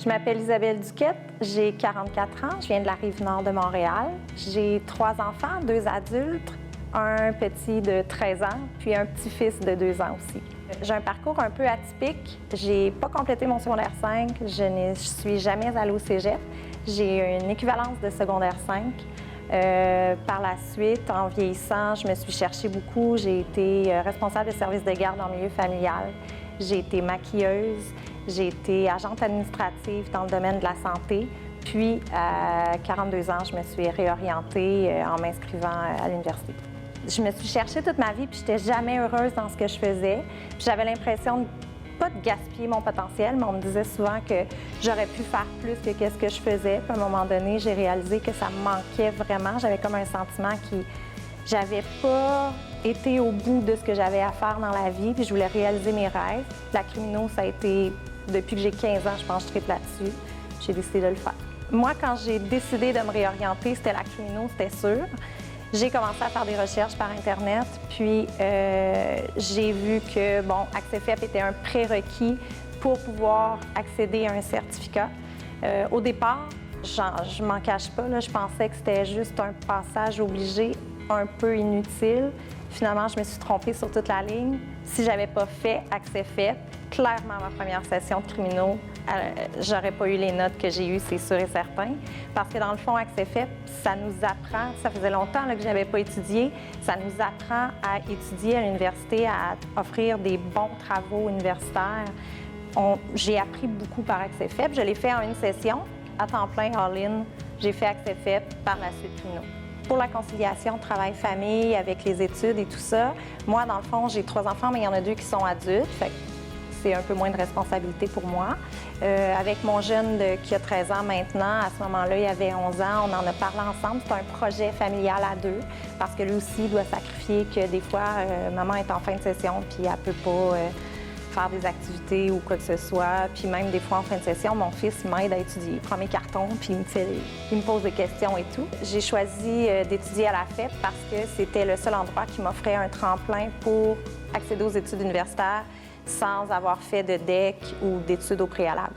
Je m'appelle Isabelle Duquette, j'ai 44 ans, je viens de la Rive-Nord de Montréal. J'ai 3 enfants, 2 adultes, un petit de 13 ans, puis un petit-fils de 2 ans aussi. J'ai un parcours un peu atypique. J'ai pas complété mon secondaire 5, je ne suis jamais allée au cégep. J'ai une équivalence de secondaire 5. Par la suite, en vieillissant, je me suis cherchée beaucoup. J'ai été responsable de service de garde en milieu familial. J'ai été maquilleuse. J'ai été agente administrative dans le domaine de la santé. Puis, à 42 ans, je me suis réorientée en m'inscrivant à l'université. Je me suis cherchée toute ma vie, puis je n'étais jamais heureuse dans ce que je faisais. J'avais l'impression pas de gaspiller mon potentiel, mais on me disait souvent que j'aurais pu faire plus que ce que je faisais. Puis à un moment donné, j'ai réalisé que ça me manquait vraiment. J'avais comme un sentiment que j'avais pas été au bout de ce que j'avais à faire dans la vie, puis je voulais réaliser mes rêves. La crimino, ça a été, depuis que j'ai 15 ans, je pense que je tripe là-dessus. J'ai décidé de le faire. Moi, quand j'ai décidé de me réorienter, c'était la crimino, c'était sûr. J'ai commencé à faire des recherches par Internet, puis j'ai vu que, bon, AccèFEP était un prérequis pour pouvoir accéder à un certificat. Au départ, je m'en cache pas, là, je pensais que c'était juste un passage obligé, un peu inutile. Finalement, je me suis trompée sur toute la ligne. Si j'avais pas fait AccèFEP, clairement, ma première session de crimino, j'aurais pas eu les notes que j'ai eues, c'est sûr et certain. Parce que dans le fond, AccèFEP, ça nous apprend, ça faisait longtemps là, que je n'avais pas étudié, ça nous apprend à étudier à l'université, à offrir des bons travaux universitaires. J'ai appris beaucoup par AccèFEP. Je l'ai fait en une session, à temps plein, all-in. J'ai fait AccèFEP, par la suite crimino. Pour la conciliation travail-famille avec les études et tout ça, moi, dans le fond, j'ai 3 enfants, mais il y en a 2 qui sont adultes. Fait que c'est un peu moins de responsabilité pour moi. Avec mon jeune qui a 13 ans maintenant, à ce moment-là, il avait 11 ans, on en a parlé ensemble. C'est un projet familial à 2, parce que lui aussi doit sacrifier que des fois, maman est en fin de session, puis elle peut pas faire des activités ou quoi que ce soit. Puis même des fois, en fin de session, mon fils m'aide à étudier. Il prend mes cartons, puis il me pose des questions et tout. J'ai choisi d'étudier à la FEP parce que c'était le seul endroit qui m'offrait un tremplin pour accéder aux études universitaires sans avoir fait de DEC ou d'études au préalable.